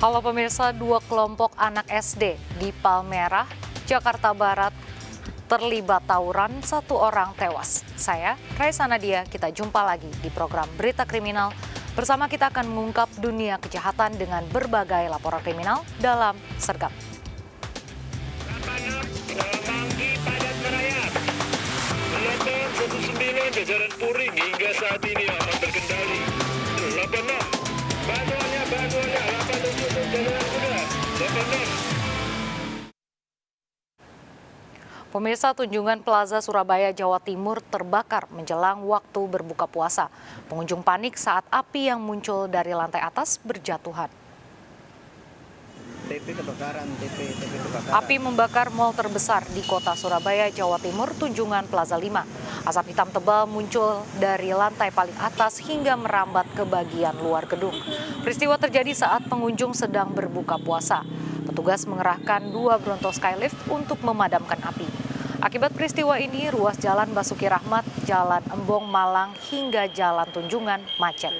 Halo pemirsa, dua kelompok anak SD di Palmerah, Jakarta Barat terlibat tawuran, satu orang tewas. Saya, Raisa Nadia, kita jumpa lagi di program Berita Kriminal. Bersama kita akan mengungkap dunia kejahatan dengan berbagai laporan kriminal dalam Sergap. Laporan 19 jajaran Puring hingga saat ini aman terkendali. 86 bantuannya 87 jajaran kuda 86. Pemirsa, Tunjungan Plaza Surabaya, Jawa Timur terbakar menjelang waktu berbuka puasa. Pengunjung panik saat api yang muncul dari lantai atas berjatuhan. TP kebakaran. Api membakar mal terbesar di kota Surabaya, Jawa Timur, Tunjungan Plaza 5. Asap hitam tebal muncul dari lantai paling atas hingga merambat ke bagian luar gedung. Peristiwa terjadi saat pengunjung sedang berbuka puasa. Petugas mengerahkan 2 Bronto Skylift untuk memadamkan api. Akibat peristiwa ini, ruas Jalan Basuki Rahmat, Jalan Embong Malang hingga Jalan Tunjungan macet.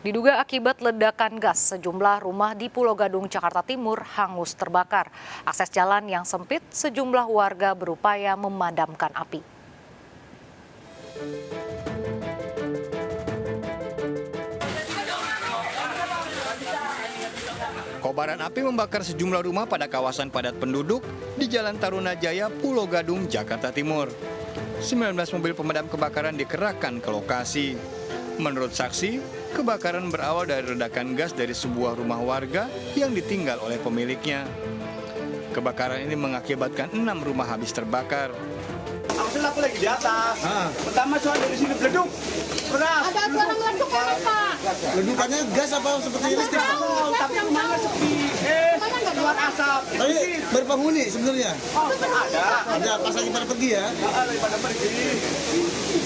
Diduga akibat ledakan gas, sejumlah rumah di Pulau Gadung, Jakarta Timur hangus terbakar. Akses jalan yang sempit, sejumlah warga berupaya memadamkan api. Kobaran api membakar sejumlah rumah pada kawasan padat penduduk di Jalan Tarunajaya, Pulau Gadung, Jakarta Timur. 19 mobil pemadam kebakaran dikerahkan ke lokasi. Menurut saksi, kebakaran berawal dari ledakan gas dari sebuah rumah warga yang ditinggal oleh pemiliknya. Kebakaran ini mengakibatkan 6 rumah habis terbakar. Aku lagi di atas. Pertama soal dari sini beleduk. Keras. Ada suara meleduk apa, Pak? Ledukannya gas apa seperti listrik? Tapi rumahnya sepi. Keluar asap. Tapi berpenghuni sebenarnya. Ada pas lagi pada pergi ya. Daripada pergi.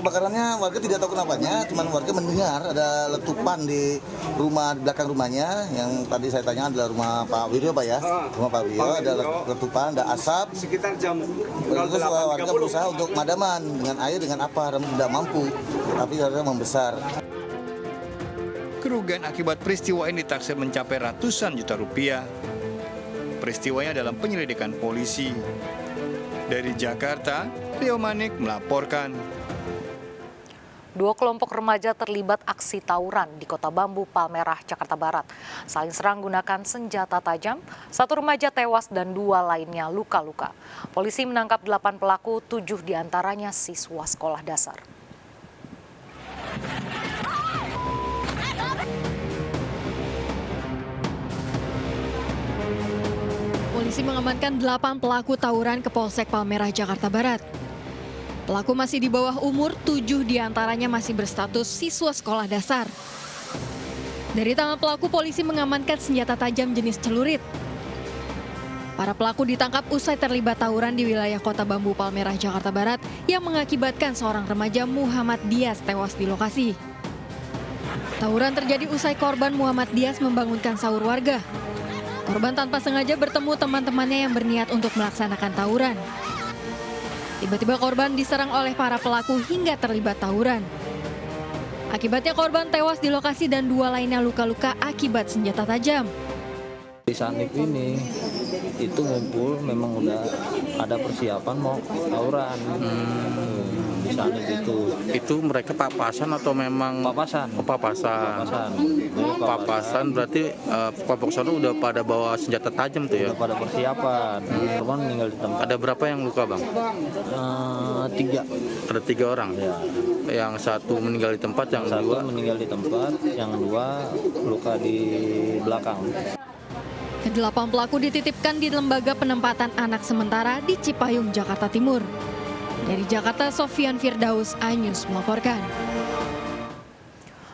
Kebakarannya warga tidak tahu kenapanya, cuman warga mendengar ada letupan di rumah di belakang rumahnya yang tadi saya tanya adalah rumah Pak Wiryo, Pak ya. Rumah Pak Wiryo ada letupan, ada asap. Sekitar jam Terus warga berusaha untuk madaman dengan air dengan apa, tidak mampu, tapi harga membesar. Kerugian akibat peristiwa ini ditaksir mencapai ratusan juta rupiah. Peristiwanya dalam penyelidikan polisi. Dari Jakarta, Rio Manik melaporkan. 2 kelompok remaja terlibat aksi tawuran di Kota Bambu, Palmerah, Jakarta Barat. Saling serang gunakan senjata tajam, 1 remaja tewas dan 2 lainnya luka-luka. Polisi menangkap 8 pelaku, 7 diantaranya siswa sekolah dasar. Polisi mengamankan 8 pelaku tawuran ke Polsek Palmerah, Jakarta Barat. Pelaku masih di bawah umur, 7 diantaranya masih berstatus siswa sekolah dasar. Dari tangan pelaku, polisi mengamankan senjata tajam jenis celurit. Para pelaku ditangkap usai terlibat tawuran di wilayah Kota Bambu, Palmerah, Jakarta Barat yang mengakibatkan seorang remaja Muhammad Dias tewas di lokasi. Tawuran terjadi usai korban Muhammad Dias membangunkan sahur warga. Korban tanpa sengaja bertemu teman-temannya yang berniat untuk melaksanakan tawuran. Tiba-tiba korban diserang oleh para pelaku hingga terlibat tawuran. Akibatnya korban tewas di lokasi dan 2 lainnya luka-luka akibat senjata tajam. Di Sanip ini itu ngumpul memang udah ada persiapan mau tawuran. Di Sanip itu mereka papasan atau memang papasan. Papasan. Papasan berarti kelompok sana udah pada bawa senjata tajam tuh ya. Udah pada persiapan. Korban meninggal di tempat. Ada berapa yang luka, Bang? 3. Ada 3 orang. Ya. Yang 1 meninggal di tempat, yang 2 meninggal di tempat, yang 2 luka di belakang. Ke-8 pelaku dititipkan di Lembaga Penempatan Anak Sementara di Cipayung, Jakarta Timur. Dari Jakarta, Sofian Firdaus, iNews melaporkan.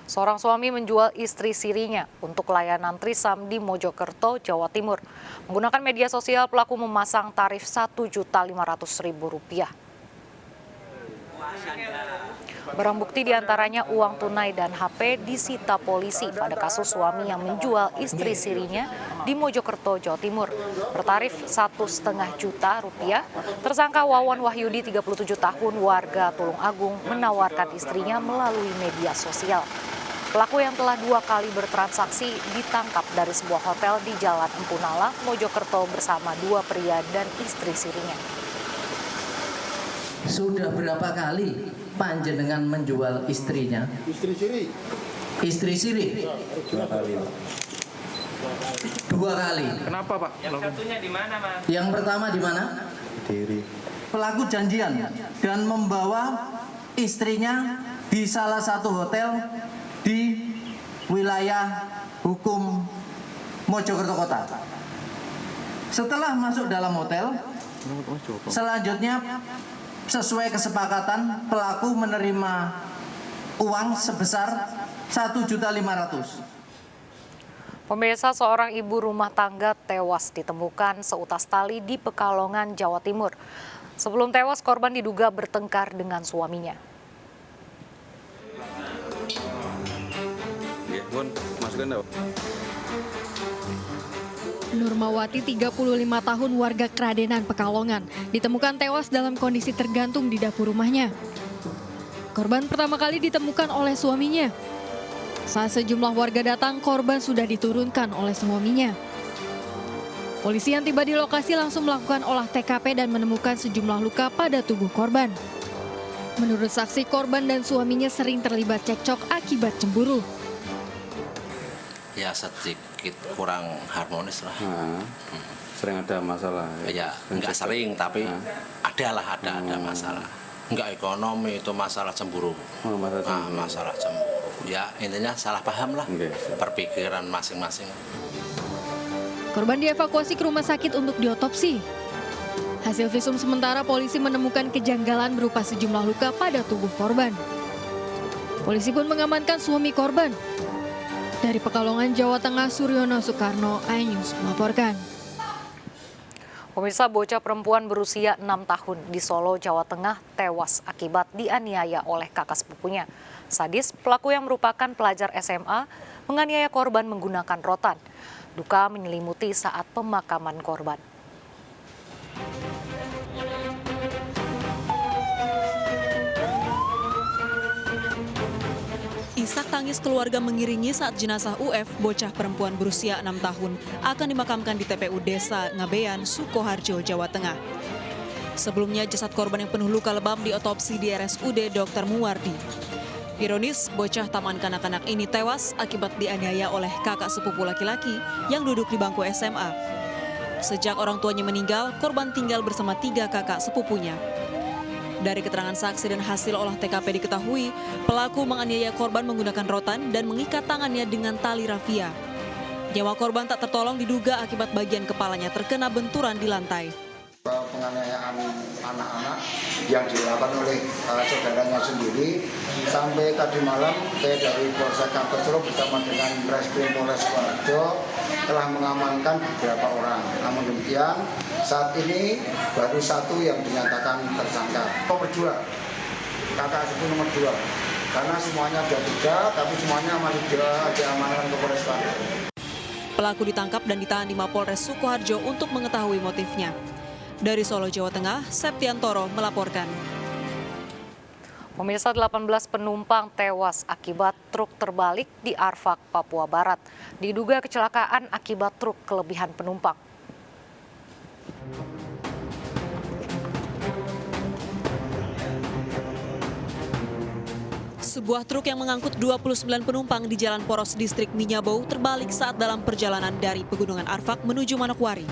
Seorang suami menjual istri sirinya untuk layanan trisam di Mojokerto, Jawa Timur. Menggunakan media sosial, pelaku memasang tarif Rp1.500.000. Barang bukti diantaranya uang tunai dan HP disita polisi pada kasus suami yang menjual istri sirinya di Mojokerto, Jawa Timur. Bertarif Rp1,5 juta, tersangka Wawan Wahyudi 37 tahun warga Tulung Agung menawarkan istrinya melalui media sosial. Pelaku yang telah 2 kali bertransaksi ditangkap dari sebuah hotel di Jalan Empu Nala, Mojokerto bersama 2 pria dan istri sirinya. Sudah berapa kali panjenengan menjual istrinya? Istri siri. Istri siri? 2 kali. 2 kali. Kenapa, Pak? Yang satunya di mana, Mas? Yang pertama di mana? Diri. Pelaku janjian dan membawa istrinya di salah satu hotel di wilayah hukum Mojokerto Kota. Setelah masuk dalam hotel, selanjutnya sesuai kesepakatan pelaku menerima uang sebesar Rp1.500.000. Pemirsa, seorang ibu rumah tangga tewas ditemukan seutas tali di Pekalongan, Jawa Timur. Sebelum tewas, korban diduga bertengkar dengan suaminya. Nurmawati, 35 tahun, warga Kradenan, Pekalongan, ditemukan tewas dalam kondisi tergantung di dapur rumahnya. Korban pertama kali ditemukan oleh suaminya. Saat sejumlah warga datang, korban sudah diturunkan oleh suaminya. Polisi yang tiba di lokasi langsung melakukan olah TKP dan menemukan sejumlah luka pada tubuh korban. Menurut saksi, korban dan suaminya sering terlibat cekcok akibat cemburu. Ya sedikit kurang harmonis lah. Sering ada masalah. Ya nggak sering, tapi ada masalah. Nggak ekonomi, itu masalah cemburu. Masalah cemburu. Ya intinya salah paham lah, perpikiran masing-masing. Korban dievakuasi ke rumah sakit untuk diotopsi. Hasil visum sementara, polisi menemukan kejanggalan berupa sejumlah luka pada tubuh korban. Polisi pun mengamankan suami korban. Dari Pekalongan, Jawa Tengah, Suryono Soekarno, iNews melaporkan. Pemirsa, bocah perempuan berusia 6 tahun di Solo, Jawa Tengah tewas akibat dianiaya oleh kakak sepupunya. Sadis, pelaku yang merupakan pelajar SMA menganiaya korban menggunakan rotan. Duka menyelimuti saat pemakaman korban. Isak tangis keluarga mengiringi saat jenazah UF, bocah perempuan berusia 6 tahun, akan dimakamkan di TPU Desa Ngabean, Sukoharjo, Jawa Tengah. Sebelumnya, jasad korban yang penuh luka lebam diotopsi di RSUD Dr. Muwardi. Ironis, bocah taman kanak-kanak ini tewas akibat dianiaya oleh kakak sepupu laki-laki yang duduk di bangku SMA. Sejak orang tuanya meninggal, korban tinggal bersama 3 kakak sepupunya. Dari keterangan saksi dan hasil olah TKP diketahui, pelaku menganiaya korban menggunakan rotan dan mengikat tangannya dengan tali rafia. Nyawa korban tak tertolong diduga akibat bagian kepalanya terkena benturan di lantai. Penganiayaan anak-anak yang dilakukan oleh saudaranya sendiri, sampai tadi malam saya dari Polsek Kartosuro bersama dengan Reskrim Polres Sukoharjo telah mengamankan beberapa orang. Namun demikian, saat ini baru 1 yang dinyatakan tersangka. Nomor 2, kakak sepupu nomor 2, karena semuanya ada 3, tapi semuanya masih diamankan ke Polres Sukoharjo. Pelaku ditangkap dan ditahan di Mapolres Sukoharjo untuk mengetahui motifnya. Dari Solo, Jawa Tengah, Septiantoro melaporkan. Pemirsa, 18 penumpang tewas akibat truk terbalik di Arfak, Papua Barat. Diduga kecelakaan akibat truk kelebihan penumpang. Sebuah truk yang mengangkut 29 penumpang di Jalan Poros Distrik Minyabau terbalik saat dalam perjalanan dari Pegunungan Arfak menuju Manokwari.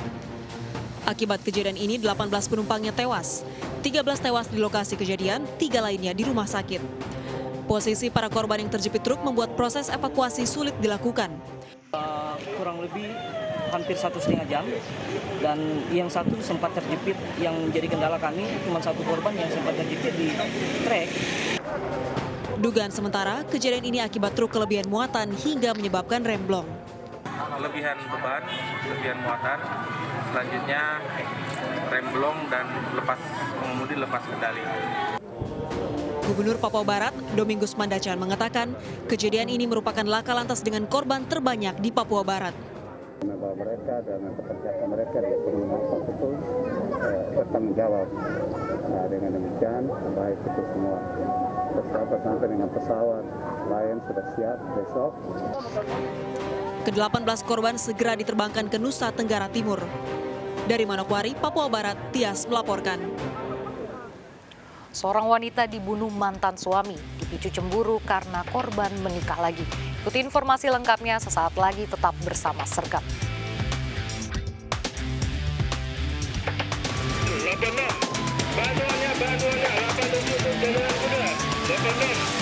Akibat kejadian ini, 18 penumpangnya tewas. 13 tewas di lokasi kejadian, 3 lainnya di rumah sakit. Posisi para korban yang terjepit truk membuat proses evakuasi sulit dilakukan. Kurang lebih hampir 1,5 jam, dan yang satu sempat terjepit. Yang jadi kendala kami cuma 1 korban yang sempat terjepit di trek. Dugaan sementara, kejadian ini akibat truk kelebihan muatan hingga menyebabkan remblong. Kelebihan beban, kelebihan muatan, selanjutnya remblong dan pengemudi lepas kendali. Gubernur Papua Barat, Domingus Mandacan mengatakan, kejadian ini merupakan laka lantas dengan korban terbanyak di Papua Barat. Bahwa mereka dan kepercayaan mereka di penumpang itu bertanggung jawab. Nah, dengan demikian baik itu semua persiapan sampai dengan pesawat Lion sudah siap besok. Ke-18 korban segera diterbangkan ke Nusa Tenggara Timur. Dari Manokwari, Papua Barat, Tias melaporkan. Seorang wanita dibunuh mantan suami, dipicu cemburu karena korban menikah lagi. Ikuti informasi lengkapnya sesaat lagi, tetap bersama Sergap. 86, bantuannya, 87 jalan kuda, 86.